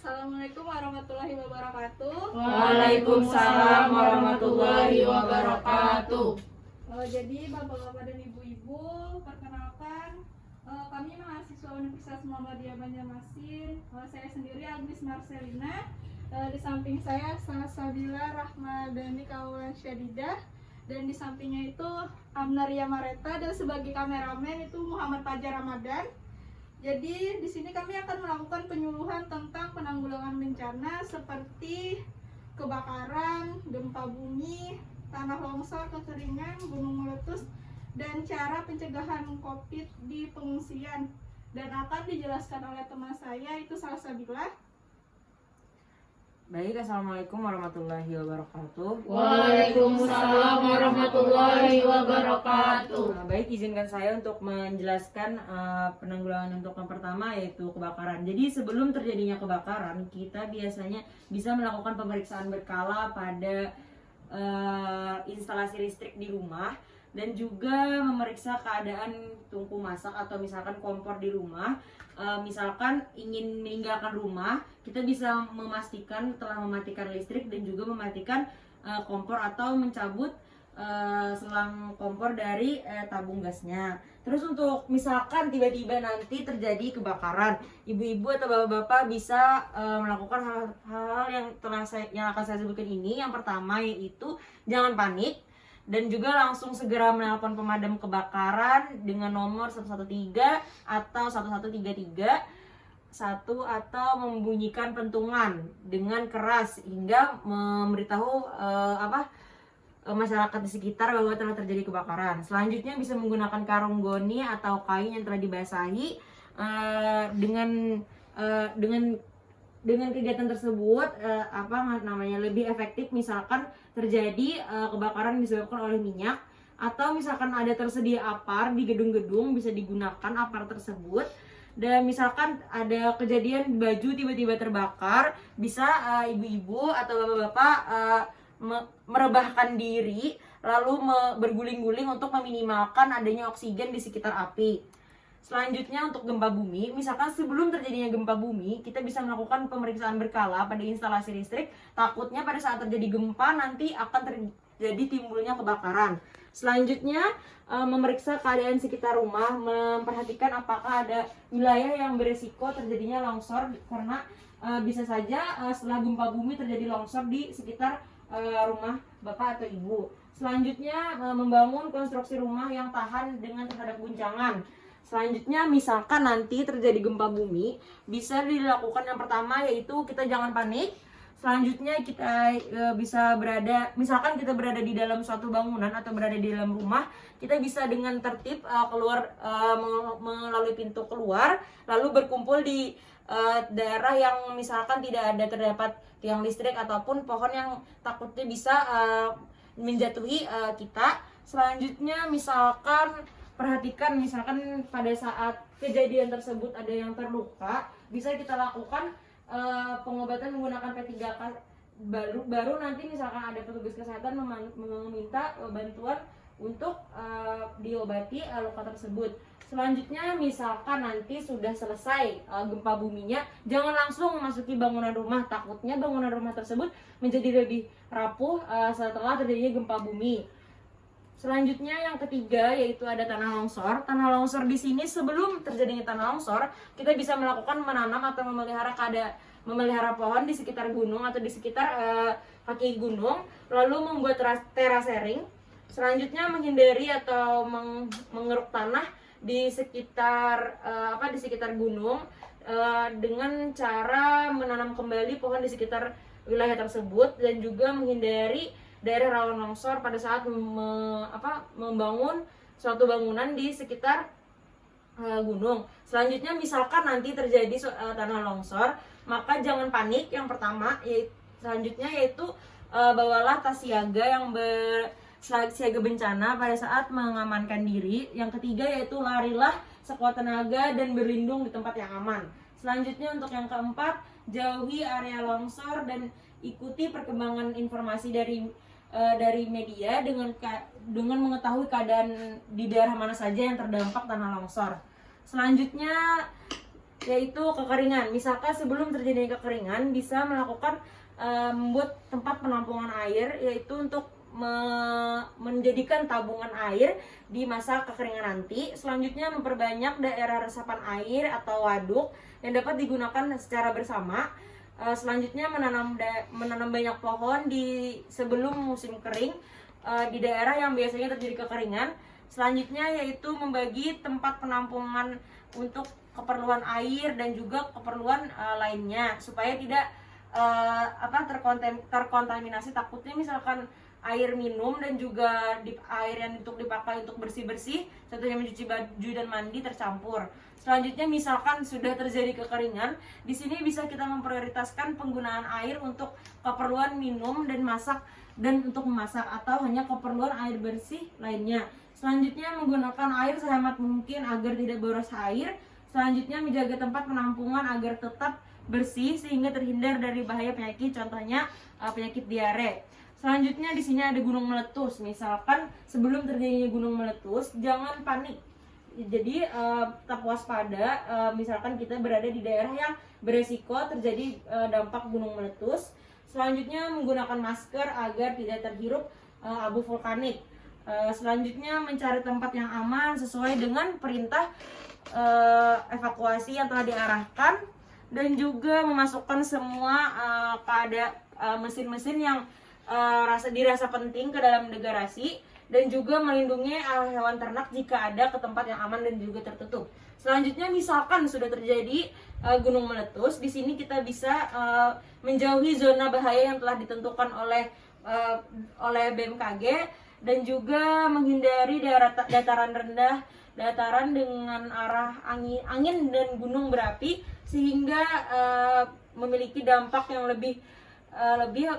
Assalamualaikum warahmatullahi wabarakatuh. Waalaikumsalam warahmatullahi wabarakatuh. Jadi bapak-bapak dan ibu-ibu, perkenalkan kami mahasiswa Universitas Muhammadiyah Banjarmasin. Saya sendiri Agnes Marcelina. Di samping saya Salsabila Rahmadani Kaulan Syadidah, dan di sampingnya itu Amnaria Mareta, dan sebagai kameramen itu Muhammad Fajar Ramadan. Jadi di sini kami akan melakukan penyuluhan tentang penanggulangan bencana seperti kebakaran, gempa bumi, tanah longsor, kekeringan, gunung meletus, dan cara pencegahan COVID di pengungsian. Dan akan dijelaskan oleh teman saya itu Salsabila. Baik, assalamualaikum warahmatullahi wabarakatuh. Waalaikumsalam warahmatullahi wabarakatuh. Baik, izinkan saya untuk menjelaskan penanggulangan untuk yang pertama, yaitu kebakaran. Jadi sebelum terjadinya kebakaran, kita biasanya bisa melakukan pemeriksaan berkala pada instalasi listrik di rumah, dan juga memeriksa keadaan tungku masak atau misalkan kompor di rumah. Misalkan ingin meninggalkan rumah, kita bisa memastikan telah mematikan listrik dan juga mematikan kompor atau mencabut selang kompor dari tabung gasnya. Terus untuk misalkan tiba-tiba nanti terjadi kebakaran, ibu-ibu atau bapak-bapak bisa melakukan hal-hal yang akan saya sebutkan ini. Yang pertama yaitu jangan panik, dan juga langsung segera menelpon pemadam kebakaran dengan nomor 113 atau 1133 atau membunyikan pentungan dengan keras hingga memberitahu masyarakat di sekitar bahwa telah terjadi kebakaran. Selanjutnya bisa menggunakan karung goni atau kain yang telah dibasahi. Dengan kegiatan tersebut lebih efektif misalkan terjadi kebakaran disebabkan oleh minyak, atau misalkan ada tersedia apar di gedung-gedung, bisa digunakan apar tersebut. Dan misalkan ada kejadian baju tiba-tiba terbakar, bisa ibu-ibu atau bapak-bapak merebahkan diri lalu berguling-guling untuk meminimalkan adanya oksigen di sekitar api. Selanjutnya untuk gempa bumi, misalkan sebelum terjadinya gempa bumi, kita bisa melakukan pemeriksaan berkala pada instalasi listrik. Takutnya pada saat terjadi gempa nanti akan terjadi timbulnya kebakaran. Selanjutnya memeriksa keadaan sekitar rumah, memperhatikan apakah ada wilayah yang beresiko terjadinya longsor, karena bisa saja setelah gempa bumi terjadi longsor di sekitar rumah bapak atau ibu. Selanjutnya membangun konstruksi rumah yang tahan dengan terhadap guncangan. Selanjutnya misalkan nanti terjadi gempa bumi, bisa dilakukan yang pertama yaitu kita jangan panik. Selanjutnya kita misalkan kita berada di dalam suatu bangunan atau berada di dalam rumah, kita bisa dengan tertib keluar melalui pintu keluar, lalu berkumpul di daerah yang misalkan tidak ada terdapat tiang listrik ataupun pohon yang takutnya bisa menjatuhi kita. Selanjutnya misalkan perhatikan, misalkan pada saat kejadian tersebut ada yang terluka, bisa kita lakukan pengobatan menggunakan P3K. Baru nanti misalkan ada petugas kesehatan meminta bantuan untuk diobati luka tersebut. Selanjutnya misalkan nanti sudah selesai gempa buminya, jangan langsung memasuki bangunan rumah, takutnya bangunan rumah tersebut menjadi lebih rapuh setelah terjadinya gempa bumi. Selanjutnya yang ketiga yaitu ada tanah longsor. Tanah longsor di sini sebelum terjadinya tanah longsor, kita bisa melakukan menanam atau memelihara pohon di sekitar gunung atau di sekitar kaki gunung, lalu membuat terasering. Selanjutnya menghindari atau mengeruk tanah di sekitar gunung dengan cara menanam kembali pohon di sekitar wilayah tersebut, dan juga menghindari daerah rawan longsor pada saat membangun suatu bangunan di sekitar gunung. Selanjutnya misalkan nanti terjadi tanah longsor, maka jangan panik. Yang pertama yaitu bawalah tas siaga yang siaga bencana pada saat mengamankan diri. Yang ketiga yaitu larilah sekuat tenaga dan berlindung di tempat yang aman. Selanjutnya untuk yang keempat, jauhi area longsor dan ikuti perkembangan informasi dari media dengan mengetahui keadaan di daerah mana saja yang terdampak tanah longsor. Selanjutnya yaitu kekeringan. Misalkan sebelum terjadinya kekeringan bisa melakukan membuat tempat penampungan air, yaitu untuk menjadikan tabungan air di masa kekeringan nanti. Selanjutnya memperbanyak daerah resapan air atau waduk yang dapat digunakan secara bersama. Selanjutnya menanam banyak pohon di sebelum musim kering di daerah yang biasanya terjadi kekeringan. Selanjutnya yaitu membagi tempat penampungan untuk keperluan air dan juga keperluan lainnya supaya tidak terkontaminasi. Takutnya misalkan air minum dan juga air yang untuk dipakai untuk bersih-bersih, contohnya mencuci baju dan mandi, tercampur. Selanjutnya misalkan sudah terjadi kekeringan, di sini bisa kita memprioritaskan penggunaan air untuk keperluan minum dan untuk memasak atau hanya keperluan air bersih lainnya. Selanjutnya menggunakan air sehemat mungkin agar tidak boros air. Selanjutnya menjaga tempat penampungan agar tetap bersih sehingga terhindar dari bahaya penyakit, contohnya penyakit diare. Selanjutnya di sini ada gunung meletus. Misalkan sebelum terjadinya gunung meletus, jangan panik. Jadi tetap waspada. Misalkan kita berada di daerah yang beresiko terjadi dampak gunung meletus. Selanjutnya menggunakan masker agar tidak terhirup abu vulkanik. Selanjutnya mencari tempat yang aman sesuai dengan perintah evakuasi yang telah diarahkan, dan juga memasukkan semua mesin-mesin yang dirasa penting ke dalam garasi, dan juga melindungi hewan ternak jika ada ke tempat yang aman dan juga tertutup. Selanjutnya misalkan sudah terjadi gunung meletus, di sini kita bisa menjauhi zona bahaya yang telah ditentukan oleh BMKG, dan juga menghindari dataran rendah, dataran dengan arah angin dan gunung berapi, sehingga memiliki dampak yang lebih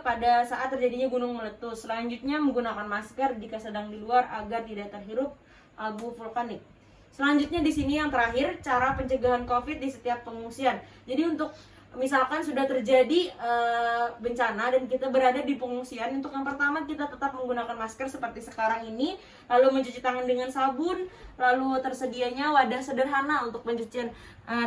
pada saat terjadinya gunung meletus. Selanjutnya menggunakan masker jika sedang di luar agar tidak terhirup abu vulkanik. Selanjutnya di sini yang terakhir, cara pencegahan COVID di setiap pengungsian. Jadi untuk misalkan sudah terjadi bencana dan kita berada di pengungsian, untuk yang pertama kita tetap menggunakan masker seperti sekarang ini, lalu mencuci tangan dengan sabun, lalu tersedianya wadah sederhana untuk pencucian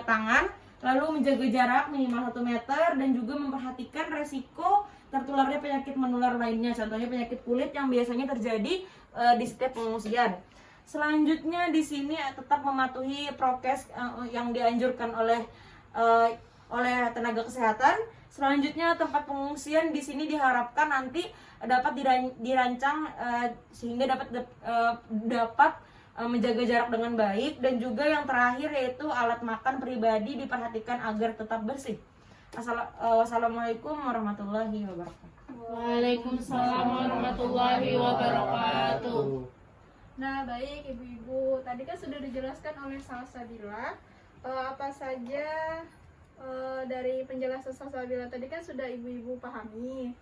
tangan, lalu menjaga jarak minimal 1 meter, dan juga memperhatikan resiko tertularnya penyakit menular lainnya, contohnya penyakit kulit yang biasanya terjadi di setiap pengungsian. Selanjutnya di sini tetap mematuhi prokes yang dianjurkan oleh tenaga kesehatan. Selanjutnya tempat pengungsian di sini diharapkan nanti dapat dirancang sehingga dapat menjaga jarak dengan baik, dan juga yang terakhir yaitu alat makan pribadi diperhatikan agar tetap bersih. Wassalamualaikum warahmatullahi wabarakatuh. Waalaikumsalam warahmatullahi wabarakatuh. Nah, baik ibu-ibu, tadi kan sudah dijelaskan oleh Salsabila apa saja dari penjelasan Salsabila tadi kan sudah ibu-ibu pahami.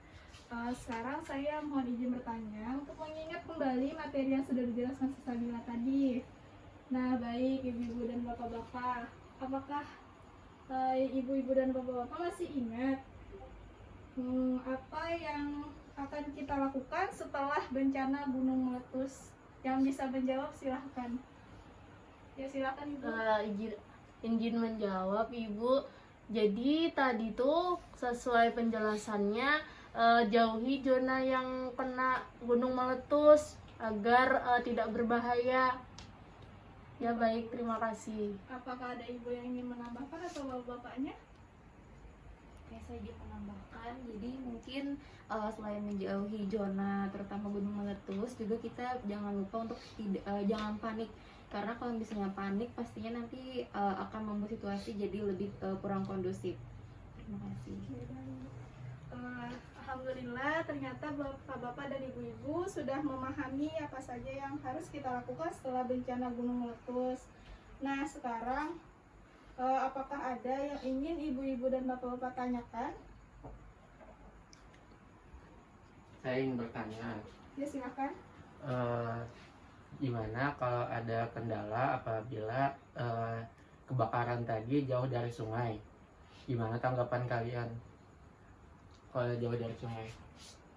Sekarang saya mohon izin bertanya untuk mengingat kembali materi yang sudah dijelaskan Salsabila tadi. Nah, baik ibu-ibu dan bapak-bapak, apakah ibu-ibu dan bapak-bapak masih ingat apa yang akan kita lakukan setelah bencana gunung meletus? Yang bisa menjawab silahkan. Ya silahkan ibu. Izin menjawab ibu. Jadi tadi tuh sesuai penjelasannya, jauhi zona yang kena gunung meletus agar tidak berbahaya. Ya baik, terima kasih. Apakah ada ibu yang ingin menambahkan atau bapak-bapaknya? Oke, saya ingin menambahkan, jadi mungkin selain menjauhi zona terutama gunung meletus, juga kita jangan lupa untuk jangan panik, karena kalau misalnya panik pastinya nanti akan membuat situasi jadi lebih kurang kondusif. Terima kasih. Alhamdulillah, ternyata bapak-bapak dan ibu-ibu sudah memahami apa saja yang harus kita lakukan setelah bencana gunung meletus. Nah, sekarang apakah ada yang ingin ibu-ibu dan bapak-bapak tanyakan? Saya ingin bertanya, Ya silakan. gimana kalau ada kendala apabila kebakaran tadi jauh dari sungai? Gimana tanggapan kalian kalau jauh dari sungai?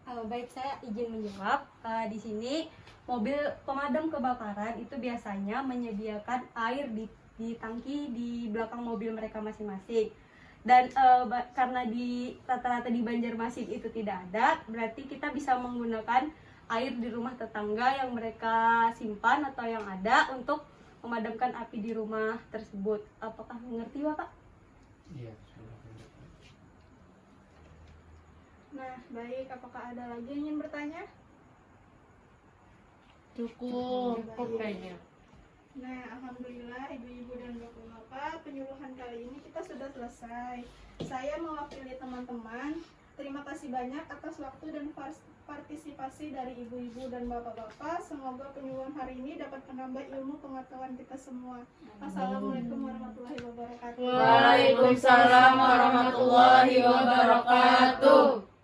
Baik, saya izin menjawab. Di sini mobil pemadam kebakaran itu biasanya menyediakan air di di tangki di belakang mobil mereka masing-masing. Dan karena di rata-rata di Banjarmasin itu tidak ada, berarti kita bisa menggunakan air di rumah tetangga yang mereka simpan atau yang ada untuk memadamkan api di rumah tersebut. Apakah mengerti, Bapak? Iya. Nah, baik. Apakah ada lagi yang ingin bertanya? Cukup kayaknya. Nah, alhamdulillah ibu-ibu dan bapak-bapak, penyuluhan kali ini kita sudah selesai. Saya mewakili teman-teman. Terima kasih banyak atas waktu dan partisipasi dari ibu-ibu dan bapak-bapak. Semoga penyuluhan hari ini dapat menambah ilmu pengetahuan kita semua. Assalamualaikum warahmatullahi wabarakatuh. Waalaikumsalam warahmatullahi wabarakatuh.